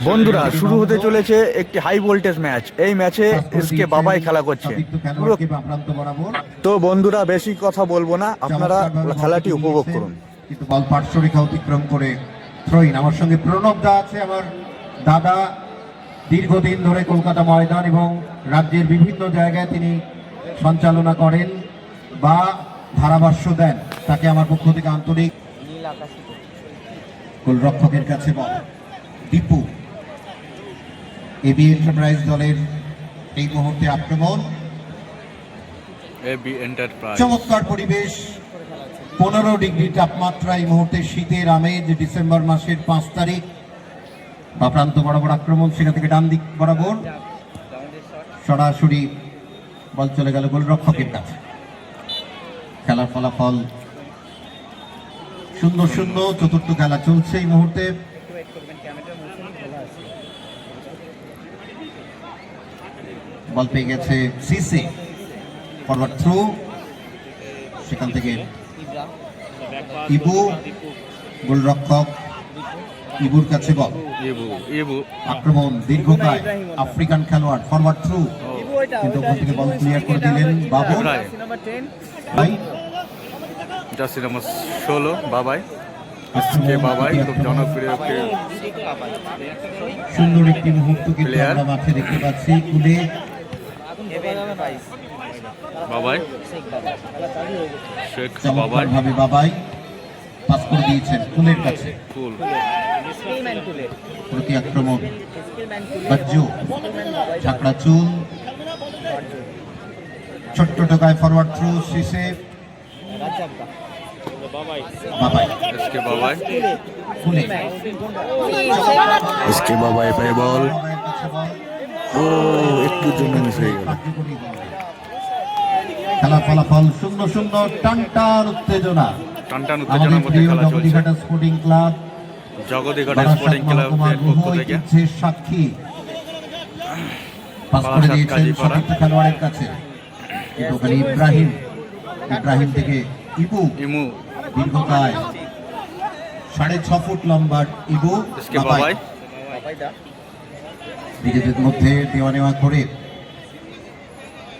বন্ধুরা শুরু হতে চলেছে একটি হাই ভোল্টেজ ম্যাচ। এই ম্যাচে এসকে বাবাই খেলা করছে। তো বন্ধুরা বেশি কথা বলবো না, আপনারা খেলাটি উপভোগ করুন। কিন্তু বল পার্শ্বরেখা অতিক্রম করে থ্রোইন। আমার সঙ্গে প্রণব দা আছে, আমার দাদা। দীর্ঘদিন ধরে কলকাতা ময়দান এবং রাজ্যের বিভিন্ন জায়গায় তিনি সঞ্চালনা করেন বা ধারাভাষ্য দেন, তাকে আমার পক্ষ থেকে আন্তরিক। গোলরক্ষকের কাছে বল দীপু। এবি এন্টারপ্রাইজ দলের এই মুহূর্তে আক্রমণ। চমৎকার পরিবেশ, 15 ডিগ্রি তাপমাত্রা এই মুহূর্তে, শীতের আমেজ। ডিসেম্বর মাসের 5 তারিখ। বা প্রান্ত বরাবর আক্রমণ, সেখান থেকে ডান দিক বরাবর সরাসরি বল চলে গেল গোলরক্ষকের কাছে। খেলার ফলাফল 0-0। চতুর্থ খেলা চলছে এই মুহূর্তে। বল পেয়ে গেছে সিসে, ফরওয়ার্ড থ্রো, সেখান থেকে ইবু। গোলরক্ষক ইবুর কাছে বল, আক্রমণ দীর্ঘকায়, আফ্রিকান খেলোয়াড়, ফরওয়ার্ড থ্রো, কিন্তু ওখান থেকে বল ক্লিয়ার করে দিলেন বাবু। জার্সি নাম্বার 16 বাবাই। আজকে বাবাই খুব জনপ্রিয় সুন্দর একটি মুহূর্ত কিন্তু আমরা মাঠে দেখতে পাচ্ছি। কুলে বাবাই, শেখ বাবাই ভাবে বাবাই পাস করে দিয়েছেন কুলের কাছে। কুল প্রতি আক্রমণ বাজ্জু, ঝাঁকড়া চুল, ছোট্ট টোকায় ফরওয়ার্ড থ্রু সিসে, বাবাই। এসকে বাবাই, কুলে এসকে বাবাই পায় বল। ও একটু জন্য মিস হয়ে গেল। খেলা ফলাফল 0-0। টানটান উত্তেজনা। আমাদের প্রিয় Jagadighata sporting club, Jagadighata sporting ক্লাবের পক্ষ থেকে সাক্ষী পাস করে দিয়েছেন সতীর্থ খেলোয়াড়ের কাছে। কিন্তু ওখানে ইব্রাহিম থেকে ইবু, দীর্ঘকায় 6.5 ফুট লম্বা ইবু। বাবাই নিজেদের মধ্যে দেওয়া নেওয়া করে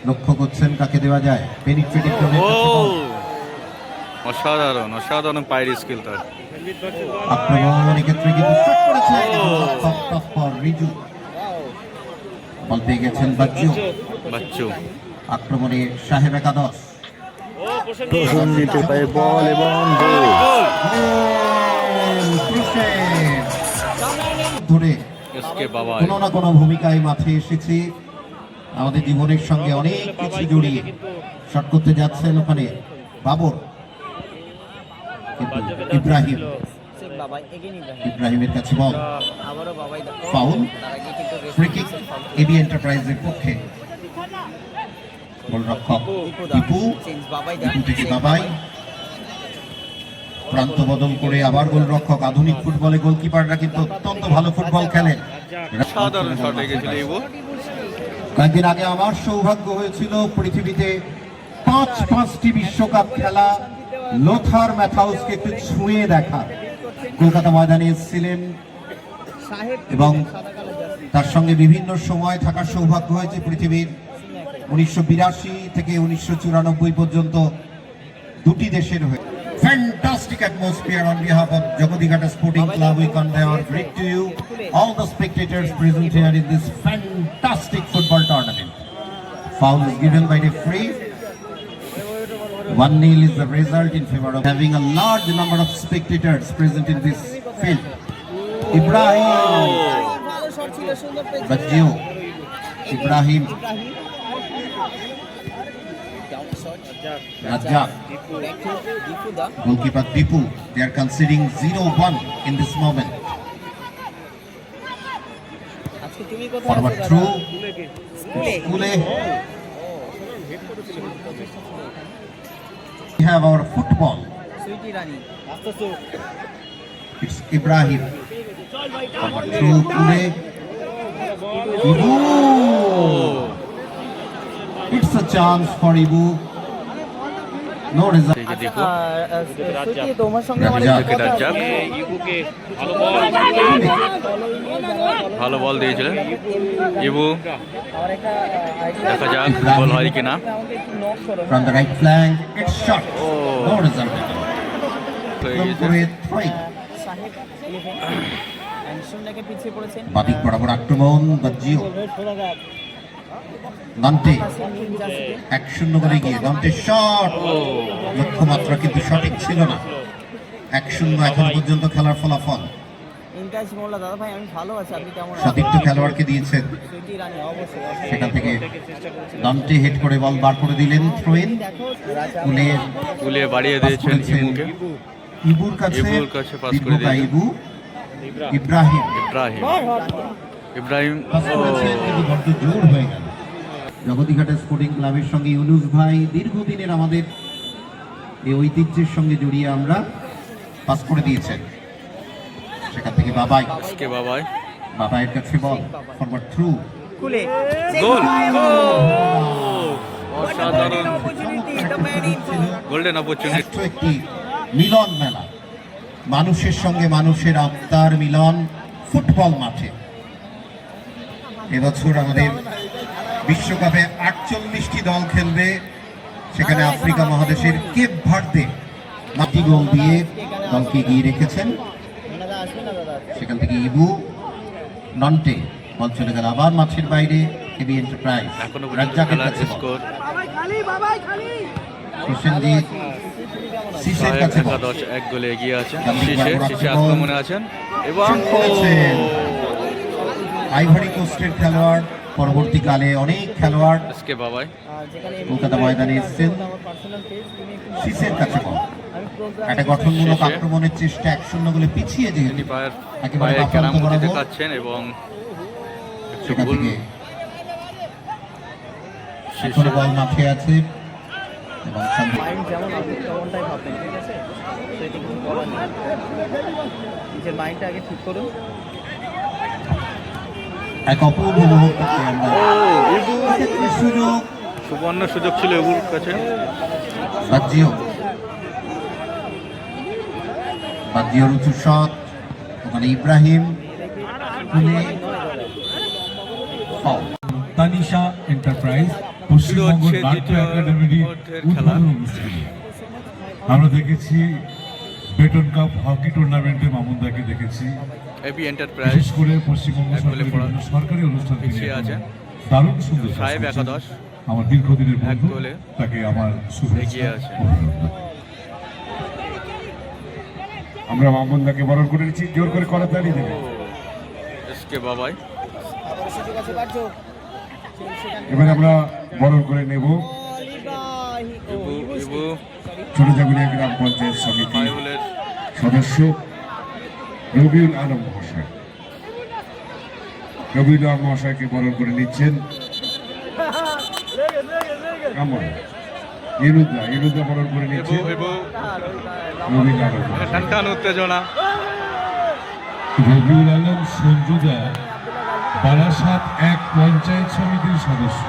লক্ষ্য করছেন কাকে দেওয়া যায়। পেনিট্রেটিং অসাধারণ অসাধারণ পায়ের স্কিল তার। আক্রমণ ক্ষেত্রে কিন্তু শট করেছে রিজু। বল পেয়ে গেছেন বাচ্চু। আক্রমণে সাহেব একাদশ নিতে পারে বল এবং ধরে এসকে বাবাই কোনো না কোনো ভূমিকায় মাঠে এসেছি। আমাদের জীবনের সঙ্গে অনেক কিছু জড়িয়ে শট করতে যাচ্ছেন ওখানে বাবর। ইব্রাহিমের কাছে বল, ফাউল, ফ্রি কিক এবি এন্টারপ্রাইজের পক্ষে। গোলরক্ষক দীপু থেকে বাবাই। প্রান্ত বদল করে আবার গোলরক্ষক। আধুনিক ফুটবলে গোলকিপাররা কিন্তু অত্যন্ত ভালো ফুটবল খেলেন। কয়েকদিন আগে আমার সৌভাগ্য হয়েছিল পৃথিবীতে 5টি বিশ্বকাপ খেলা লোথার ম্যাথাউসকে একটু ছুঁয়ে দেখা। কলকাতা ময়দানে এসেছিলেন এবং তার সঙ্গে বিভিন্ন সময় থাকার সৌভাগ্য হয়েছে পৃথিবীর। 1982 থেকে 1994 পর্যন্ত 2টি দেশের হয়ে। Fantastic atmosphere on behalf of Jagodighata Sporting Club. We convey our greet to you, all the spectators present here in this fantastic football tournament. Foul is given by referee. 1-0 is the result in favor of having a large number of spectators present in this field. Ibrahim, Bajio, Ibrahim, Rajak, goalkeeper Dipu. They are conceding 0-1 in this moment. Forward through, Kule. We have our football. It's Ibrahim. Forward through, Kule. Ibu. It's a chance for Ibu. No result. তোমার সঙ্গে ভালো বল দিয়েছিলেন ইবু, দেখা যাক বল হয় কিনা। From the right flank, it's shot. Oh. No result. করে 3 বাদিক বরাবর আক্রমণ বাজিও নান্টে 1-0 করে গিয়ে নান্টে শট, লক্ষ্যমাত্রা কিন্তু সঠিক ছিল না। 1-0 এখন পর্যন্ত খেলার ফলাফল। সতীর্থ খেলোয়াড়কে দিয়েছেন, সেখান থেকে নান্টে হেড করে বল বার করে দিলেন, থ্রো ইন। গুলিয়ে বাড়িয়ে দিয়েছেন ইবুকে, ইবুর কাছে পাস করে দিয়েছেন ইবু ইব্রাহিম ইব্রাহিম পাস করেছেন, কিন্তু বড্ড জোর হয়ে গেল। জগতীঘাটা স্পোর্টিং ক্লাবের সঙ্গে ইউনুস ভাই দীর্ঘদিনের আমাদের এই ঐতিহ্যের সঙ্গে জড়িয়ে আমরা পাস করে দিয়েছেন। সেখান থেকে বাবাইয়ের কাছে বল ফরওয়ার্ড থ্রু, গোল, অসাধারণ গোল্ডেন অপরচুনিটি। একটি মিলন মেলা, মানুষের সঙ্গে মানুষের আত্মার মিলন ফুটবল মাঠে। এবছর আমাদের বিশ্বকাপে 48টি দল খেলবে, সেখানে আফ্রিকা মহাদেশের কেপ ভার্দে মাটি গোল দিয়ে দলকে এগিয়ে রেখেছেন। সেখান থেকে ইবু নন্টে বল চলে গেল আবার মাঠের বাইরে, হেভি এন্টারপ্রাইজ রাজ্জাকের কাছে বল, হোসেনজিৎ সিসের কাছে বল, 1 গোলে এগিয়ে আছেন সিসে আক্রমণে আছেন এবং আইভরি কোস্টের খেলোয়াড়, পরবর্তীকালে অনেক খেলোয়াড় এসকে বাবাই কলকাতা ময়দানে এসেছেন। সিসের কাছে বল, একটা গঠনমূলক আক্রমণের চেষ্টা 1-0 গোলে পিছিয়ে যেহেতু একেবারে দেখাচ্ছেন এবং সেখান থেকে এখনো বল মাঠে আছে এবং এক অপূর্ব মুহূর্তকে আমরা সুবর্ণ সুযোগ ছিল ইবুর কাছে। বাজিওর উঁচু শট, ওখানে ইব্রাহিম তানিশা এন্টারপ্রাইজ পশ্চিমবঙ্গ নাট্য একাডেমির উদ্বোধন অনুষ্ঠানে আমরা দেখেছি বেটন কাপ হকি টুর্নামেন্টে মামুনদাকে দেখেছি, এবি এন্টারপ্রাইজ বিশেষ করে পশ্চিমবঙ্গ সরকারি অনুষ্ঠান দারুণ সুন্দর সাহেব একাদশ আমার দীর্ঘদিনের বন্ধু, গোলে তাকে আমার শুভেচ্ছা। আমরা মামুনদাকে বরণ করে নিচ্ছি, জোর করে করতালি দেবে এসকে বাবাই। এবার আমরা বরণ করে নেব ছোটজাগুলিয়া গ্রাম পঞ্চায়েত সমিতির সদস্য রবিউল আলম মহাশয়। রবিউল আলম মহাশয়কে বরণ করে নিচ্ছেন ইনুদা বরণ করে নিচ্ছেন রবিউল আলম। উত্তেজনা রবিউল আলম সঞ্জুদা বারাসাত 1 পঞ্চায়েত সমিতির সদস্য।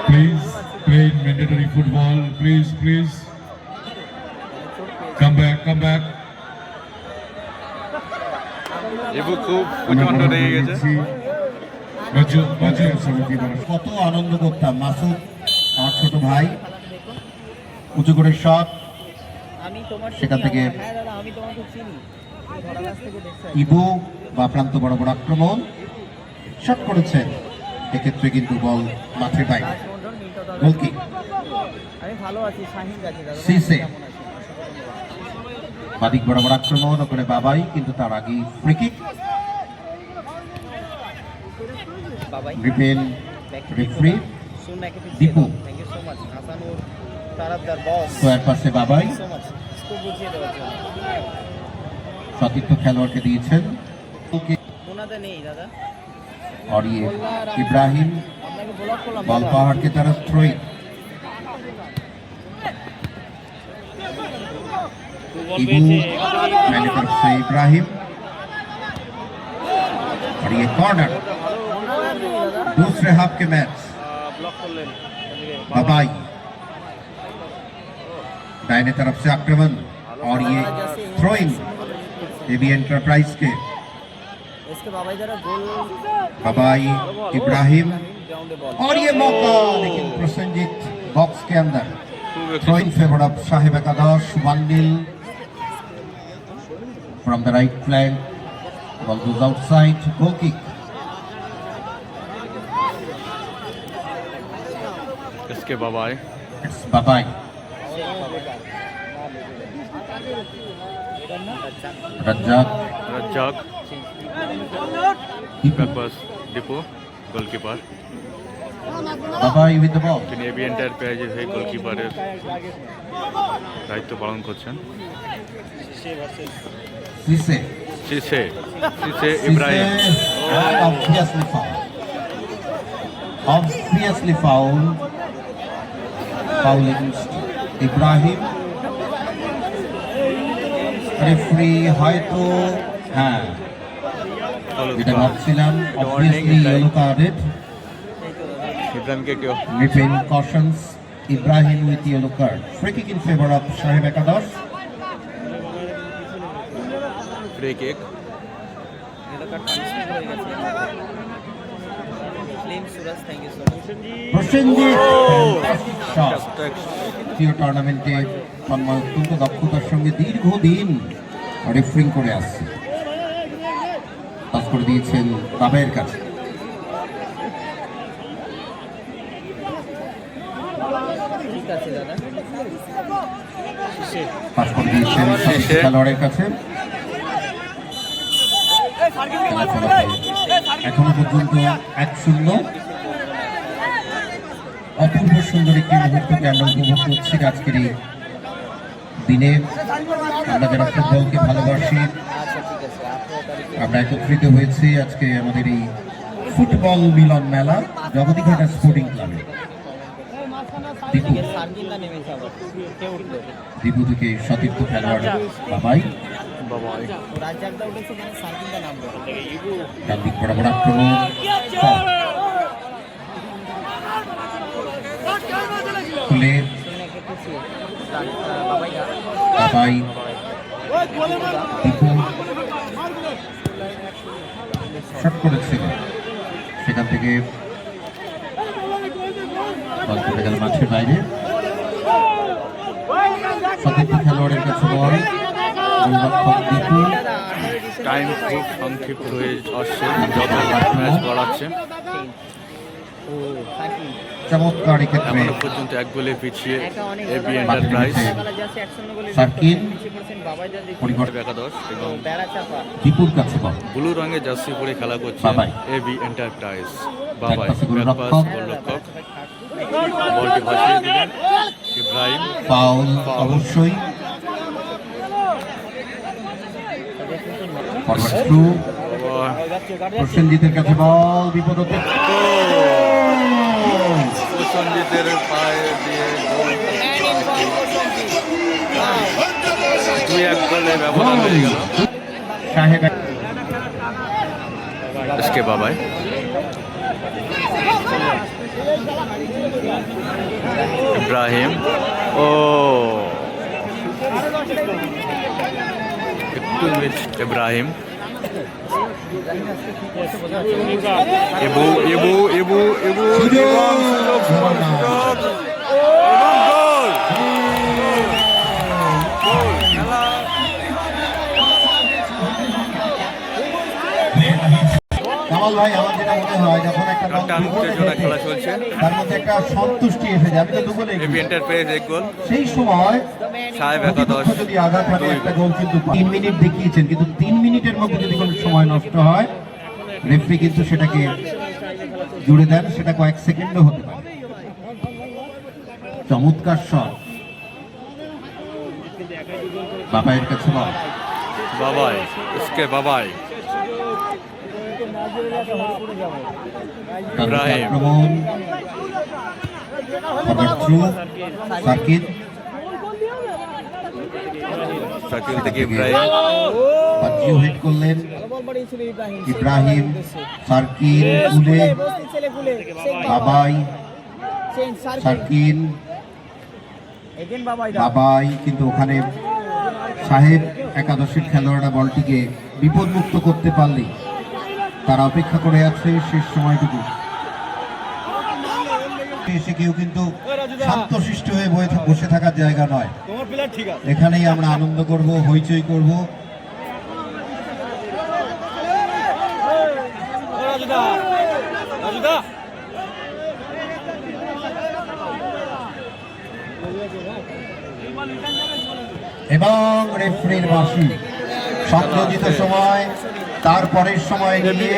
Please play mandatory football, please come back. ইবু খুব উৎকণ্ঠ লেগে গেছে। কত আনন্দ করতাম, মাসুদ আমার ছোট ভাই উঁচু করে শট, সেখান থেকে ইবু বা প্রান্ত বরাবর আক্রমণ শট করেছেন, এক্ষেত্রে কিন্তু বল মাঠের বাইরে। গোলকি সিসে বাদিক বরাবর আক্রমণ, ওখানে বাবাই, কিন্তু তার আগে free kick. Repent referee Dipu, square পাশে বাবাই সতীর্থ খেলোয়াড়কে দিয়েছেন, और ये इब्राहिम बॉल पहाड़ की तरफ थ्रोइंग, पहली तरफ से इब्राहिम और ये कॉर्नर दूसरे हाफ के मैच। बाबाई दाहिने तरफ से आक्रमण और ये थ्रोइंग এবি एंटरप्राइज के इसके बाबाई द्वारा गोल बाबाई इब्राहिम ग्राउंडे बॉल और ये मौका, लेकिन प्रसन्नजीत बॉक्स के अंदर throw in favour of Sahib Ekadash 1-0 from the right flank, ball goes outside, goal kick. इसके Babai it's Babai Razzak Razzak backpass Dipu goalkeeper. Babai with the ball, তিনি এবি এন্টারপ্রাইজের হয়ে গোলকিপারের দায়িত্ব পালন করছেন। সিসে সিসে সিসে Ibrahim obviously foul, obviously foul against Ibrahim. Referee হয়তো হ্যাঁ এটা ভাবছিলাম, obviously yellow carded, ইব্রাহিমকে একটু Nipin cautions Ibrahim with yellow card. Free kick in favor of Sahib Ekadosh. Free kick. এটা কাট ট্রান্সফার হয়ে গেছে ফ্লেম Suraj thank you so much Prashanjit, fantastic shot. দ্বিতীয় টুর্নামেন্টে তন্ময় অত্যন্ত দক্ষতার সঙ্গে দীর্ঘদিন রেফারিং করে আসছে, পাস করে দিয়েছেন বাবাইয়ের কাছে। ঠিক আছে দাদা পাস করে দিয়েছেন খেলোয়াড়ের কাছে। খেলা চলাকালীন এখনো পর্যন্ত 1-0। অপূর্ব সুন্দর একটি মুহূর্তকে আমরা উপভোগ করছি আজকের এই দিনে। আমরা যারা ফুটবলকে ভালোবাসি আচ্ছা ঠিক আছে আপনার আমরা একত্রিত হয়েছি আজকে আমাদের এই ফুটবল মিলন মেলা জগদীঘাটা স্পোর্টিং ক্লাবে। দীপু সার্জিন্দা নেমেছে আবার কে উঠলো দীপু থেকে সতীর্থ খেলোয়াড় বাবাই, বাবাই রাজ্জাকদা উঠেছে এখানে সার্জিন্দা নামলো ডান দিক বরাবর আক্রমণ, খুলে সেখানে একটা খুশি বাবাইদা বাবাই, দীপু শট করেছিল, সেখান থেকে বল চলে গেল মাঠের বাইরে। সতীর্থ খেলোয়াড়ের কাছে বল, গোলরক্ষক দীপু। টাইম খুব সংক্ষিপ্ত হয়ে আসছে, যত ম্যাচ গড়াচ্ছে ও সাকি চমৎকার এক্ষেত্রে এখনো পর্যন্ত এক গোলে পিছিয়ে একা অনেক এবি এন্টারপ্রাইজ। বেলা যাচ্ছে 100 গোলে সার্কিন পিছিয়ে পড়ছেন বাবাইদা দেখি পরিবর্তন একাদশ এবং বেড়া চাপা দীপুর কাছে বল, ব্লু রঙের জার্সি পরে খেলা করছে বাবাই। AB Enterprise. বাবাই ব্যাকপাসে ব্যাকপাস গোলরক্ষক। গোলরক্ষক বলটি ভাসিয়ে দিলেন ইব্রাহিম। ফাউল অবশ্যই, ফরওয়ার্ড থ্রু, আবার প্রসেনজিতের কাছে বল, বিপদ হতে প্রসেনজিতের পায়ে দিয়ে গোল। 2-1 গোলে ব্যবধান হয়ে গেল। সাহেব इसके बाबाई इब्राहिम ও একটু মিস ইব্রাহিম। এবু এবু এবু এবু এবং সুযোগ সুযোগ সুযোগ এবং গোল। গোল খেলা কামাল ভাই, আমার যেটা মনে হয় যখন একটা দল টান বিপদে উত্তেজনা থাকে, খেলা চলছে। তার মধ্যে একটা সন্তুষ্টি এসে যায়। আমি তো দুগোলে এবি এন্টারপ্রাইজ এক গোল, সেই সময় সাহেব প্রতিপক্ষ একাদশ যদি আঘাত হানে 2 একটা গোল কিন্তু 3 মিনিট দেখিয়েছেন, কিন্তু 3 মিনিটের মধ্যে যদি কোনো সময় নষ্ট হয় রেফারি কিন্তু সেটাকে জুড়ে দেন, সেটা কয়েক সেকেন্ডও হতে পারে। চমৎকার শট, বাবাইয়ের কাছে বল, বাবাই इसके বাবাই ইব্রাহিম। আক্রমণ, ফরওয়ার্ড থ্রু, সাকিব, শাকিল থেকে ইব্রাহিম। বাজিও হিট করলেন বল বাড়িয়েছিল ইব্রাহিম ইব্রাহিম, সার্কিন, কুলে, ছেলে কুলে বাবাই, চেঞ্জ সার্কিন, এগেন বাবাইদা বাবাই, কিন্তু ওখানে সাহেব একাদশের খেলোয়াড়রা বলটিকে বিপদমুক্ত করতে পারলে তারা অপেক্ষা করে আছে শেষ সময়টুকু। এসে কেউ কিন্তু শান্তশিষ্ট হয়ে বসে থাকার জায়গা নয়, এখানেই আমরা আনন্দ করব, হইচই করব। এবং রেফারির বাঁশি, সংযোজিত সময় তারপরের সময় নিয়ে